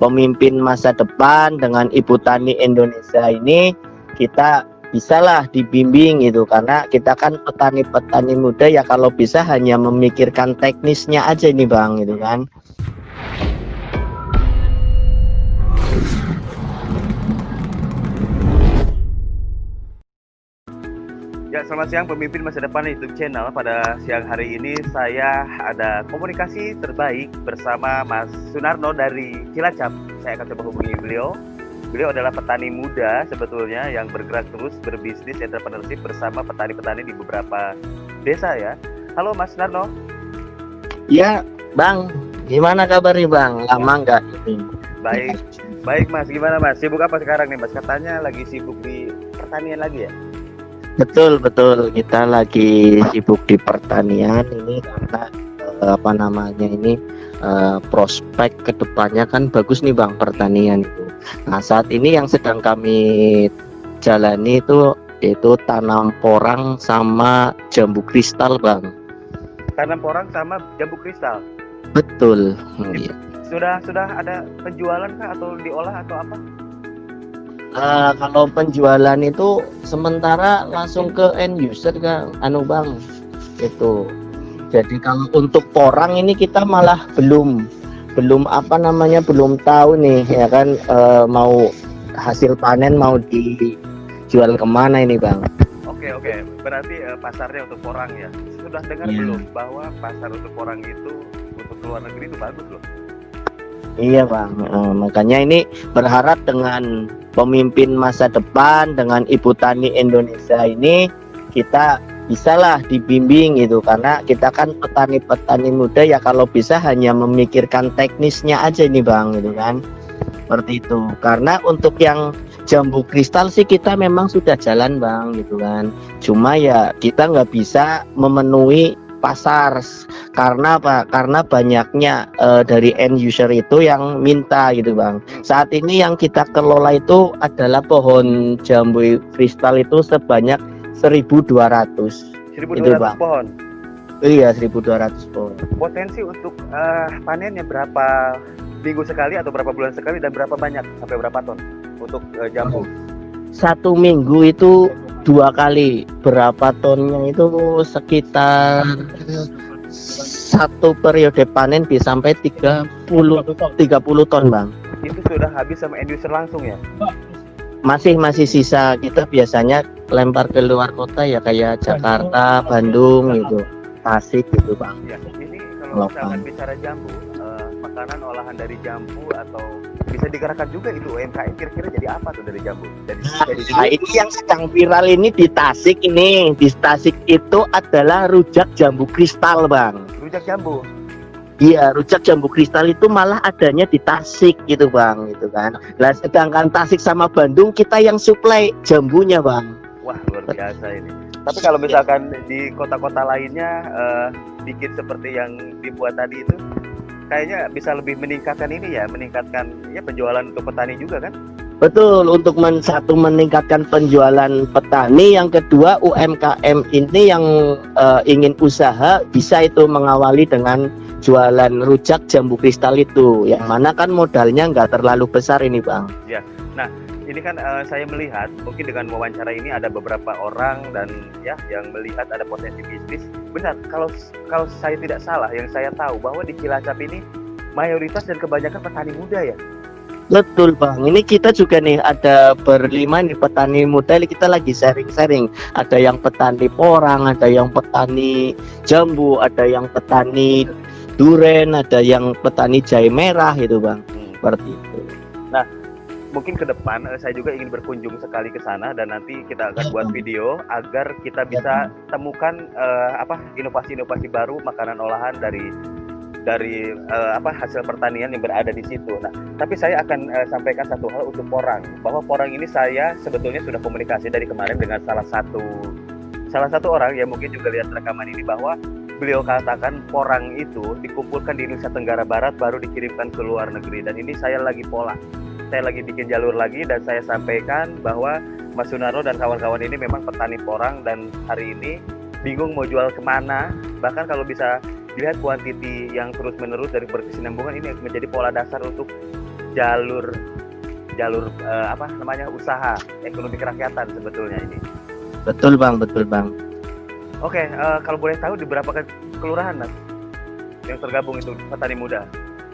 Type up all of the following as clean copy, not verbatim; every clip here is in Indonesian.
pemimpin masa depan, dengan Ibu Tani Indonesia ini kita bisalah dibimbing gitu, karena kita kan petani-petani muda ya, kalau bisa hanya memikirkan teknisnya aja ini Bang gitu kan. Ya, selamat siang pemimpin masa depan YouTube channel. Pada siang hari ini saya ada komunikasi terbaik bersama Mas Sunarno dari Cilacap. Saya akan coba hubungi beliau. Beliau adalah petani muda sebetulnya yang bergerak terus berbisnis entrepreneurship bersama petani-petani di beberapa desa ya. Halo Mas Sunarno. Ya Bang, gimana kabarnya Bang? Lama nggak ini? Baik Mas, gimana Mas? Sibuk apa sekarang nih Mas? Katanya lagi sibuk di pertanian lagi ya? Betul, kita lagi sibuk di pertanian ini karena prospek kedepannya kan bagus nih Bang, pertanian itu. Nah, saat ini yang sedang kami jalani itu tanam porang sama jambu kristal Bang. Tanam porang sama jambu kristal. Betul. Iya. Sudah ada penjualan kah atau diolah atau apa? Kalau penjualan itu sementara langsung ke end user kan, Bang, itu. Jadi kalau untuk porang ini kita malah belum tahu nih ya kan, mau hasil panen mau dijual kemana ini Bang. Oke, berarti pasarnya untuk porang ya. Sudah dengar belum bahwa pasar untuk porang itu untuk luar negeri itu bagus loh. Iya Bang, makanya ini berharap dengan pemimpin masa depan, dengan Ibu Tani Indonesia ini kita bisalah dibimbing gitu, karena kita kan petani-petani muda ya, kalau bisa hanya memikirkan teknisnya aja ini Bang gitu kan, seperti itu. Karena untuk yang jambu kristal sih kita memang sudah jalan Bang gitu kan, cuma ya kita nggak bisa memenuhi pasar karena apa? Karena banyaknya dari end user itu yang minta gitu Bang. Saat ini yang kita kelola itu adalah pohon jambu kristal itu sebanyak 1.200. 1.200 itu Bang. Pohon. Iya, 1.200 pohon. Potensi untuk panennya berapa minggu sekali atau berapa bulan sekali, dan berapa banyak sampai berapa ton untuk jambu? Satu minggu itu 2 kali. Berapa tonnya itu sekitar satu periode panen bisa sampai 30 ton Bang. Itu sudah habis sama end user langsung ya? Masih sisa, kita biasanya lempar ke luar kota ya, kayak Jakarta, Bandung gitu, Tasik gitu Bang. Ya, ini kalau misalkan bicara jambu, makanan olahan dari jambu atau bisa digerakkan juga itu UMKM, kira-kira jadi apa tuh dari jambu? Nah, ini yang sedang viral ini di Tasik ini. Di Tasik itu adalah rujak jambu kristal Bang. Rujak jambu? Iya, rujak jambu kristal itu malah adanya di Tasik gitu Bang, gitu kan. Nah, sedangkan Tasik sama Bandung kita yang suplai jambunya Bang. Wah, luar biasa ini. Tapi kalau misalkan di kota-kota lainnya bikin seperti yang dibuat tadi itu, kayaknya bisa lebih meningkatkan penjualan untuk petani juga kan? Betul, untuk satu meningkatkan penjualan petani, yang kedua UMKM ini yang ingin usaha bisa itu mengawali dengan jualan rujak jambu kristal itu, yang mana kan modalnya nggak terlalu besar ini Bang. Ya, nah ini kan saya melihat mungkin dengan wawancara ini ada beberapa orang dan ya yang melihat ada potensi bisnis. Benar, kalau saya tidak salah, yang saya tahu bahwa di Cilacap ini mayoritas dan kebanyakan petani muda ya. Betul Bang, ini kita juga nih ada berlima nih petani muda, kita lagi sharing-sharing. Ada yang petani porang, ada yang petani jambu, ada yang petani duren, ada yang petani jahe merah gitu Bang. Seperti itu. Nah, mungkin ke depan saya juga ingin berkunjung sekali ke sana, dan nanti kita akan buat video agar kita bisa temukan inovasi-inovasi baru makanan olahan dari hasil pertanian yang berada di situ. Nah, tapi saya akan sampaikan satu hal untuk porang, bahwa porang ini saya sebetulnya sudah komunikasi dari kemarin dengan salah satu orang yang mungkin juga lihat rekaman ini, bahwa beliau katakan porang itu dikumpulkan di Nusa Tenggara Barat baru dikirimkan ke luar negeri, dan ini saya lagi bikin jalur lagi, dan saya sampaikan bahwa Mas Sunarno dan kawan-kawan ini memang petani porang, dan hari ini bingung mau jual kemana. Bahkan kalau bisa dilihat kuantiti yang terus-menerus dari berkesinambungan, ini menjadi pola dasar untuk jalur apa namanya, usaha ekonomi kerakyatan sebetulnya ini. Betul Bang, betul Bang. Oke, kalau boleh tahu di berapa kelurahan Mas yang tergabung itu petani muda?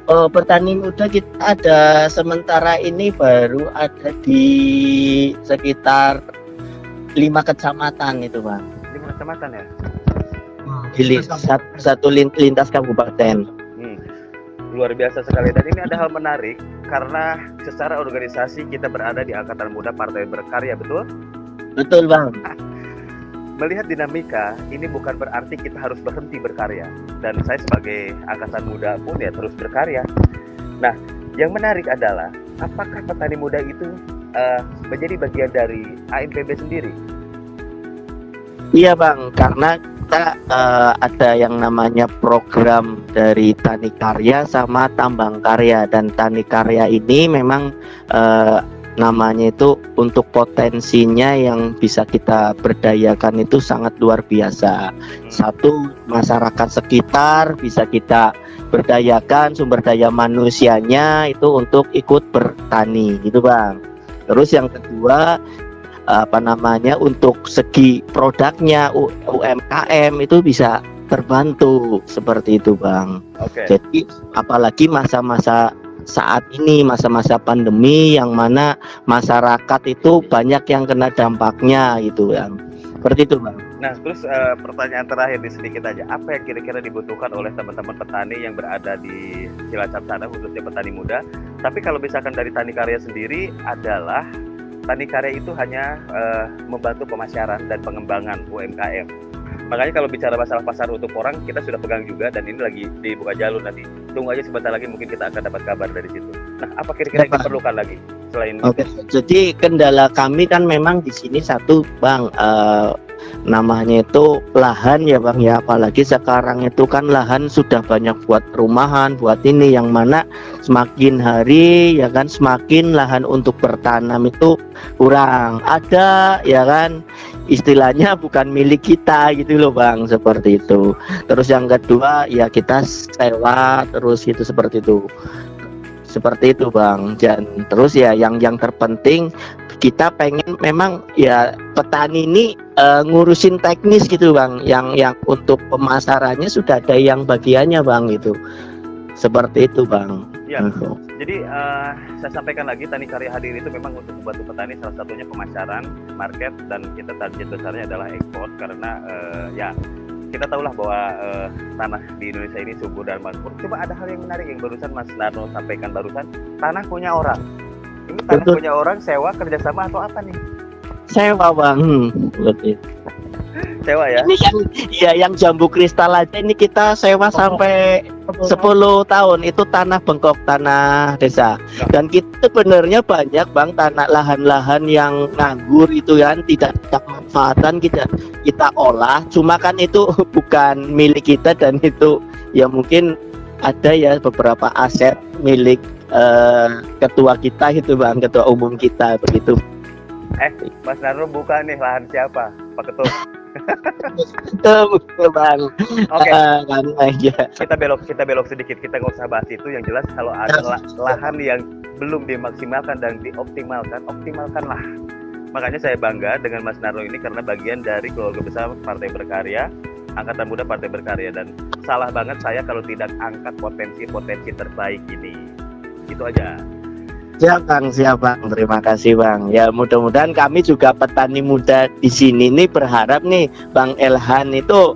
Oh, petani muda kita ada sementara ini baru ada di sekitar 5 kecamatan itu Bang. 5 kecamatan ya? Satu lintas kabupaten. Luar biasa sekali, dan ini ada hal menarik karena secara organisasi kita berada di Angkatan Muda Partai Berkarya, betul? Betul Bang. Melihat dinamika ini bukan berarti kita harus berhenti berkarya, dan saya sebagai angkatan muda pun ya terus berkarya. Nah, yang menarik adalah apakah petani muda itu menjadi bagian dari AMPB sendiri? Iya Bang, karena kita ada yang namanya program dari Tani Karya sama Tambang Karya, dan Tani Karya ini memang namanya itu untuk potensinya yang bisa kita berdayakan itu sangat luar biasa. Satu, masyarakat sekitar bisa kita berdayakan, sumber daya manusianya itu untuk ikut bertani gitu Bang. Terus yang kedua, apa namanya, untuk segi produknya UMKM itu bisa terbantu seperti itu Bang. Jadi apalagi masa-masa saat ini, masa-masa pandemi yang mana masyarakat itu banyak yang kena dampaknya gitu Bang. Seperti itu Bang. Nah, terus pertanyaan terakhir di sedikit aja, apa yang kira-kira dibutuhkan oleh teman-teman petani yang berada di Cilacap sana, khususnya petani muda? Tapi kalau misalkan dari Tani Karya sendiri adalah Tani Karya itu hanya membantu pemasaran dan pengembangan UMKM. Makanya kalau bicara masalah pasar untuk orang, kita sudah pegang juga, dan ini lagi dibuka jalur nanti. Tunggu aja sebentar lagi, mungkin kita akan dapat kabar dari situ. Nah, apa kira-kira yang diperlukan lagi selain Oke. Jadi kendala kami kan memang di sini satu Bang, namanya itu lahan ya Bang ya, apalagi sekarang itu kan lahan sudah banyak buat perumahan, buat ini, yang mana semakin hari ya kan semakin lahan untuk bertanam itu kurang ada ya kan, istilahnya bukan milik kita gitu loh Bang, seperti itu. Terus yang kedua ya kita sewa terus gitu, seperti itu Bang. Dan terus ya yang terpenting kita pengen memang ya petani ini ngurusin teknis gitu Bang, yang untuk pemasarannya sudah ada yang bagiannya Bang gitu, seperti itu Bang. Ya, jadi saya sampaikan lagi, Tani Karya hadir itu memang untuk membantu petani, salah satunya pemasaran, market, dan kita target besarnya adalah ekspor, karena ya kita tahulah bahwa tanah di Indonesia ini subur dan makmur. Cuma ada hal yang menarik yang barusan Mas Narno sampaikan barusan, tanah punya orang. Ini tanah punya orang, sewa, kerjasama, atau apa nih? Sewa Bang, sewa ya. Ini yang jambu kristal aja ini kita sewa sampai 10 tahun, itu tanah bengkok, tanah desa. Dan kita sebenarnya banyak Bang tanah lahan-lahan yang nganggur itu kan, tidak manfaatan kita olah, cuma kan itu bukan milik kita, dan itu ya mungkin ada ya beberapa aset milik ketua kita itu Bang, ketua umum kita begitu. Mas Narno buka nih, lahan siapa? Pak Ketum. Betul Bang. Oke. Kita belok sedikit, kita nggak usah bahas itu. Yang jelas kalau ada lahan yang belum dimaksimalkan dan dioptimalkan, optimalkanlah. Makanya saya bangga dengan Mas Narno ini karena bagian dari keluarga besar Partai Berkarya, Angkatan Muda Partai Berkarya, dan salah banget saya kalau tidak angkat potensi terbaik ini. Itu aja. Siap Bang, terima kasih Bang. Ya mudah-mudahan kami juga petani muda di sini nih berharap nih Bang Elhan itu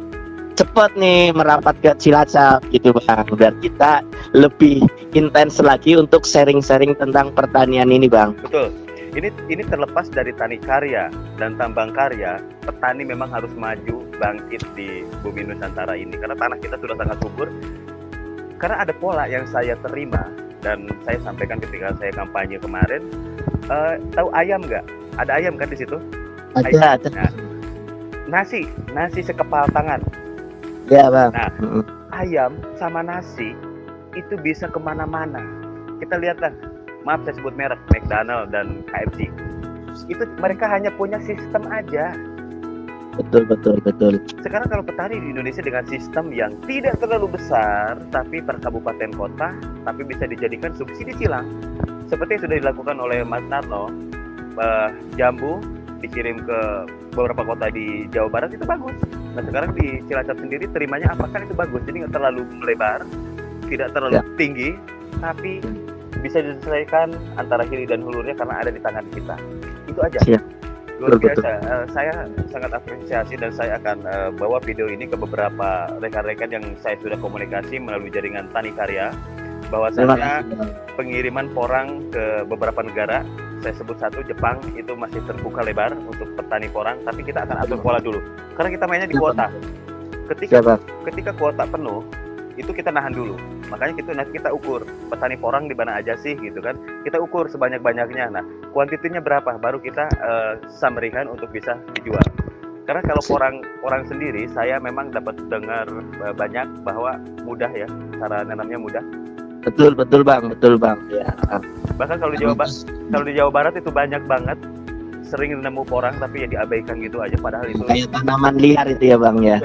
cepat nih merapat ke Cilacap gitu Bang, biar kita lebih intens lagi untuk sharing-sharing tentang pertanian ini Bang. Betul. Ini terlepas dari Tani Karya dan Tambang Karya, petani memang harus maju bangkit di bumi Nusantara ini, karena tanah kita sudah sangat subur. Karena ada pola yang saya terima dan saya sampaikan ketika saya kampanye kemarin. Tahu ayam nggak? Ada ayam kan di situ? Ada. Nah, nasi sekepal tangan. Ya Bang. Nah, ayam sama nasi itu bisa kemana-mana. Kita lihatlah, maaf saya sebut merek, McDonald dan KFC. Itu mereka hanya punya sistem aja. Betul. Sekarang kalau petani di Indonesia dengan sistem yang tidak terlalu besar, tapi per kabupaten kota, tapi bisa dijadikan subsidi silang. seperti yang sudah dilakukan oleh Mas Narno, jambu dikirim ke beberapa kota di Jawa Barat itu bagus. Nah sekarang di Cilacap sendiri terimanya apakah itu bagus, jadi nggak terlalu melebar, tidak terlalu tinggi, tapi bisa diselesaikan antara hilir dan hulurnya karena ada di tangan kita. Itu aja. Luar biasa. Saya sangat apresiasi dan saya akan bawa video ini ke beberapa rekan-rekan yang saya sudah komunikasi melalui jaringan Tani Karya, bahwasanya pengiriman porang ke beberapa negara, saya sebut satu, Jepang, itu masih terbuka lebar untuk petani porang, tapi kita akan atur pola dulu karena kita mainnya di kuota. Ketika kuota penuh itu kita nahan dulu, makanya nanti kita ukur petani porang di mana aja sih gitu kan, kita ukur sebanyak-banyaknya. Nah kuantitinya berapa baru kita summary-kan untuk bisa dijual. Karena kalau porang sendiri saya memang dapat dengar banyak bahwa mudah ya, cara nanamnya mudah. Betul bang ya. Bahkan kalau di Jawa Barat itu banyak banget sering nemu porang tapi ya diabaikan gitu aja, padahal itu kayak tanaman liar itu ya bang ya.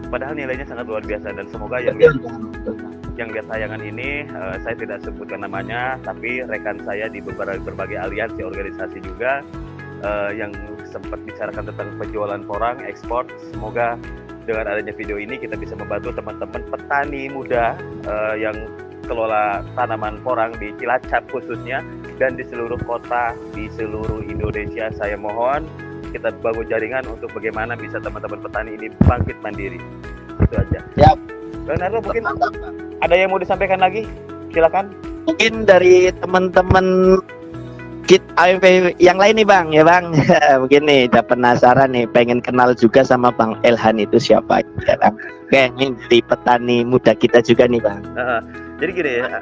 Padahal nilainya sangat luar biasa, dan semoga yang lihat tayangan ini, saya tidak sebutkan namanya, tapi rekan saya di berbagai aliansi organisasi juga yang sempat bicarakan tentang penjualan porang ekspor. Semoga dengan adanya video ini kita bisa membantu teman-teman petani muda yang kelola tanaman porang di Cilacap khususnya dan di seluruh kota di seluruh Indonesia. Saya mohon kita bangun jaringan untuk bagaimana bisa teman-teman petani ini bangkit mandiri. Itu aja. Siap. Leonardo, mungkin ada yang mau disampaikan lagi? Silakan. Mungkin dari teman-teman AMP yang lain nih bang, ya bang. Mungkin nih udah penasaran nih, pengen kenal juga sama Bang Elhan itu siapa ya bang. Oke, ini dari petani muda kita juga nih bang. Jadi gini ya,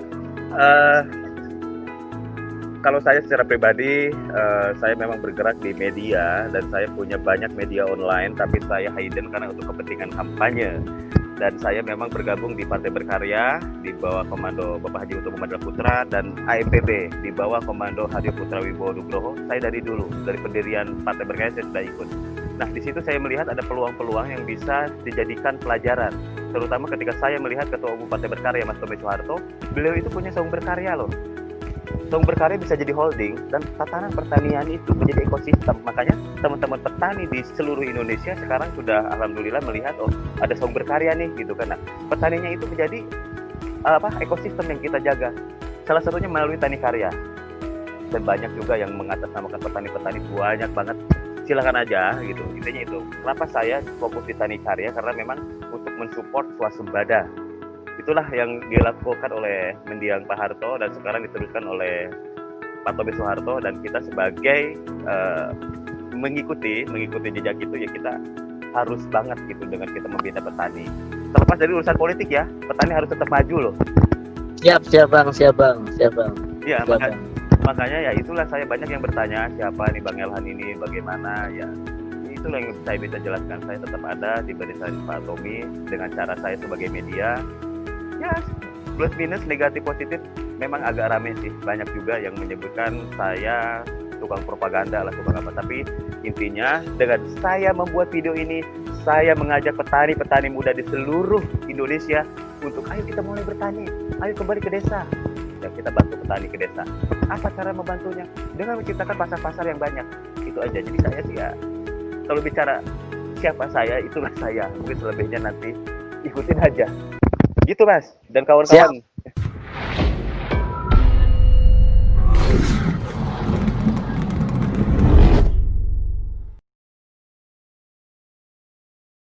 kalau saya secara pribadi, saya memang bergerak di media dan saya punya banyak media online, tapi saya hidden karena untuk kepentingan kampanye. Dan saya memang bergabung di Partai Berkarya di bawah komando Bapak Haji Utama Madra Putra, dan AMPB di bawah komando Hadio Putra Wibowo Nugroho. Saya dari dulu, dari pendirian Partai Berkarya saya sudah ikut. Nah di situ saya melihat ada peluang-peluang yang bisa dijadikan pelajaran, terutama ketika saya melihat Ketua Umum Partai Berkarya Mas Tommy Soeharto, beliau itu punya saung berkarya loh. Saung berkarya bisa jadi holding dan tatanan pertanian itu menjadi ekosistem. Makanya teman-teman petani di seluruh Indonesia sekarang sudah alhamdulillah melihat ada saung berkarya nih gitu kan. Nah, petaninya itu menjadi ekosistem yang kita jaga. Salah satunya melalui Tani Karya. Dan banyak juga yang mengatasnamakan petani-petani, banyak banget. Silakan aja gitu. Intinya itu. Kenapa saya fokus di Tani Karya? Karena memang untuk mensupport swasembada. Itulah yang dilakukan oleh mendiang Pak Harto dan sekarang diteruskan oleh Pak Tommy Soeharto, dan kita sebagai mengikuti jejak itu ya, kita harus banget gitu dengan kita membina petani. Terlepas dari urusan politik ya, petani harus tetap maju loh. Siap bang. Iya, makanya ya itulah saya banyak yang bertanya siapa nih Bang Elhan ini, bagaimana ya. Itulah yang saya bisa jelaskan, saya tetap ada di barisan Pak Tommy dengan cara saya sebagai media. Ya, plus minus negatif positif memang agak rame sih, banyak juga yang menyebutkan saya tukang propaganda lah, tukang apa, tapi intinya dengan saya membuat video ini, saya mengajak petani-petani muda di seluruh Indonesia untuk ayo kita mulai bertani, ayo kembali ke desa, dan kita bantu petani ke desa. Apa cara membantunya? Dengan menciptakan pasar-pasar yang banyak. Itu aja. Jadi saya sih ya, kalau bicara siapa saya, itulah saya. Mungkin selebihnya nanti ikutin aja. Gitu Mas dan kawan-kawan.